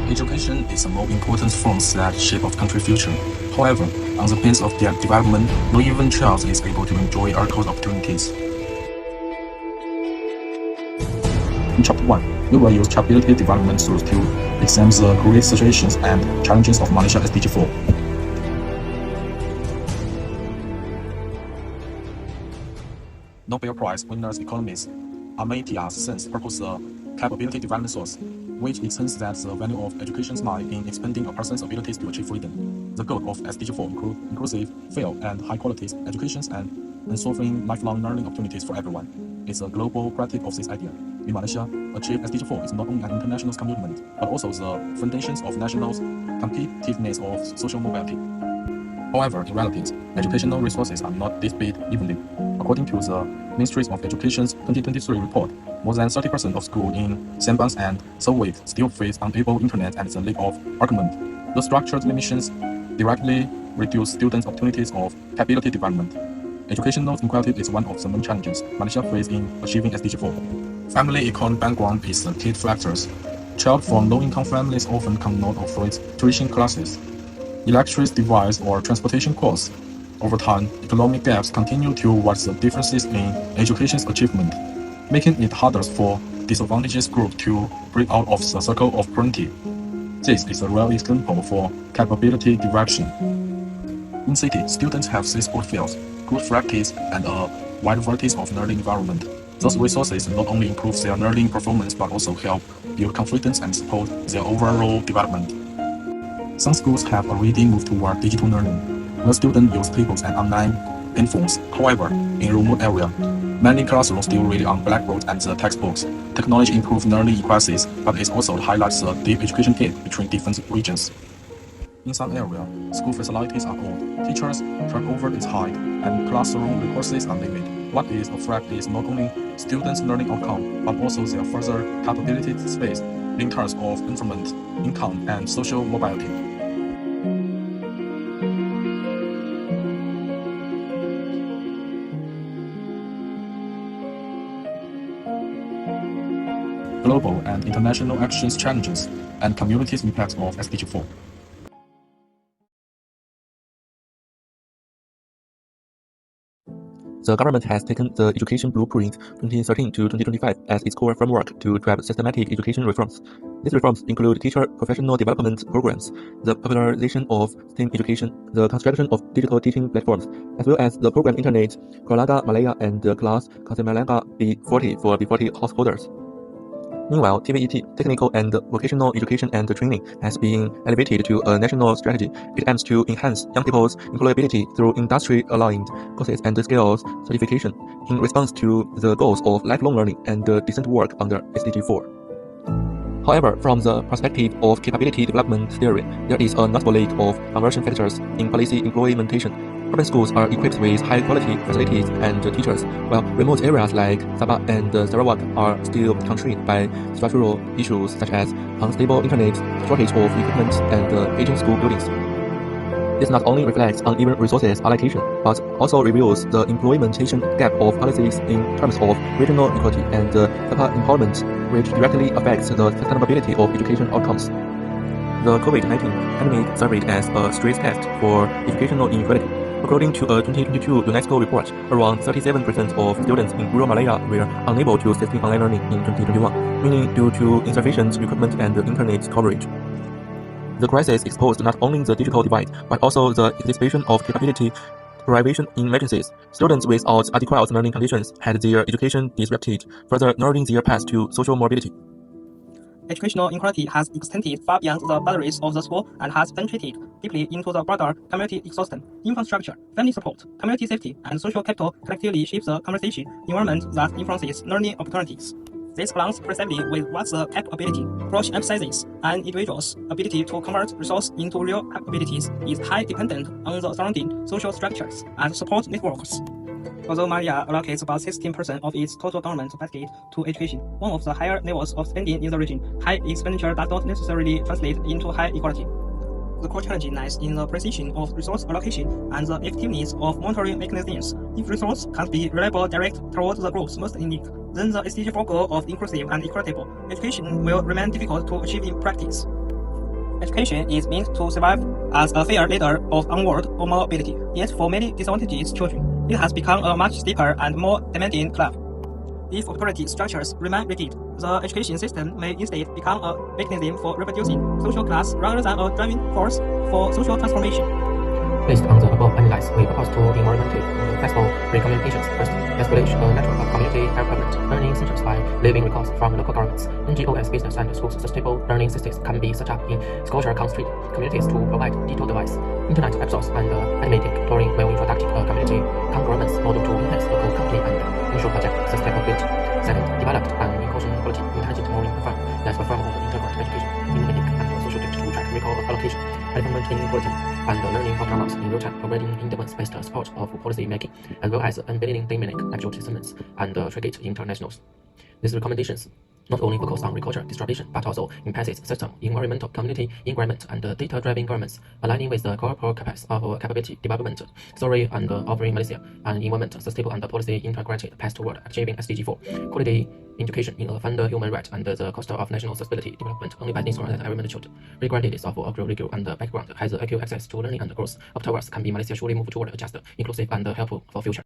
Education is a more important force that shape of country's future. However, on the path of their development, no even child is able to enjoy all those opportunities. In Chapter 1, we will use capability development tools to examine the current situations and challenges of Malaysia SDG 4. Nobel Prize winners economist Amartya Sen's proposed the capability development source, which extends that the value of education's mind in expanding a person's abilities to achieve freedom. The goal of SDG 4 include inclusive, fair, and high-quality educations and solving lifelong learning opportunities for everyone. It's a global practice of this idea. In Malaysia, achieve SDG 4 is not only an international commitment, but also the foundations of national competitiveness of social mobility. However, in reality, educational resources are not distributed evenly. According to the Ministry of Education's 2023 report, more than 30% of schools in Sembans and Sarawak still face unable internet and the lack of argument. The structured limitations directly reduce students' opportunities of capability development. Educational inequality is one of the main challenges Malaysia faces in achieving SDG 4. Family economic background is the key factors. Children from low-income families often cannot afford tuition classes, electricity device, or transportation costs. Over time, economic gaps continue to worsen the differences in education's achievement, making it harder for disadvantaged groups to break out of the circle of poverty. This is a real example for capability development. In cities, students have these sport fields, good practice, and a wide variety of learning environment. Those resources not only improve their learning performance but also help build confidence and support their overall development. Some schools have already moved toward digital learning, where students use tablets and online platforms. However, in remote areas, many classrooms still rely on blackboards and the textbooks. Technology improves learning equalities, but it also highlights the deep education gap between different regions. In some areas, school facilities are old, teachers' turnover is high, and classroom resources are limited. What is a fact is not only students' learning outcome, but also their further capability space in terms of employment, income, and social mobility. Global and international actions challenges and communities impacts of SDG 4. The government has taken the Education Blueprint 2013 to 2025 as its core framework to drive systematic education reforms. These reforms include teacher professional development programs, the popularization of STEM education, the construction of digital teaching platforms, as well as the program Internet, Keluarga Malaya, and the class Kasemalanga B40 for B40 householders. Meanwhile, TVET, Technical and Vocational Education and Training, has been elevated to a national strategy. It aims to enhance young people's employability through industry-aligned courses and skills certification in response to the goals of lifelong learning and decent work under SDG 4. However, from the perspective of capability development theory, there is a notable lack of conversion factors in policy implementation. Urban schools are equipped with high-quality facilities and teachers, while remote areas like Sabah and Sarawak are still constrained by structural issues such as unstable internet, shortage of equipment, and aging school buildings. This not only reflects uneven resources allocation, but also reveals the implementation gap of policies in terms of regional equality and Sabah empowerment, which directly affects the sustainability of education outcomes. The COVID-19 pandemic served as a stress test for educational inequality. According to a 2022 UNESCO report, around 37% of students in rural Malaya were unable to sustain online learning in 2021, mainly due to insufficient equipment and internet coverage. The crisis exposed not only the digital divide, but also the exacerbation of capability deprivation in emergencies. Students without adequate learning conditions had their education disrupted, further narrowing their path to social mobility. Educational inequality has extended far beyond the boundaries of the school and has penetrated deeply into the broader community ecosystem. Infrastructure, family support, community safety, and social capital collectively shape the conversation environment that influences learning opportunities. This aligns precisely with what the capability approach emphasizes. An individual's ability to convert resources into real capabilities is highly dependent on the surrounding social structures and support networks. Although Malaysia allocates about 16% of its total government budget to education, one of the higher levels of spending in the region, high expenditure does not necessarily translate into high equality. The core challenge lies in the precision of resource allocation and the effectiveness of monitoring mechanisms. If resources can't be reliably directed towards the groups most in need, then the SDG 4 goal of inclusive and equitable education will remain difficult to achieve in practice. Education is meant to survive as a fair ladder of onward mobility. Yet, for many disadvantaged children, it has become a much steeper and more demanding climb. If authority structures remain rigid, the education system may instead become a mechanism for reproducing social class rather than a driving force for social transformation. Based on the above analysis, we propose two environmentally flexible recommendations. First, establish a network of community empowerment learning centers by levying records from local governments. NGOs, business, and schools sustainable learning systems can be set up in scholarship-constrained communities to provide detailed advice. Internet episodes and animated tutoring will introduce a community congruence model to enhance local company and ensure project sustainability. Second, developed an inclusion quality intelligent learning platform that perform on integrated education, innovative and social data to track record allocation, development inequality, and learning outcomes in real time, providing evidence-based support of policy making, as well as unveiling dynamic actual assessments and target internationals. These recommendations not only focus on agriculture distribution, but also emphasis system, environmental, community engagement, and data-driven governments, aligning with the core purpose of capability development theory and offering Malaysia an environment, sustainable and policy integrated path toward achieving SDG 4, quality education in a fundamental human right and the cost of national sustainability development only by ensuring that every child, regardless of agro and background, has equal access to learning and growth. Afterwards, can be Malaysia surely move toward a just, inclusive, and helpful for future.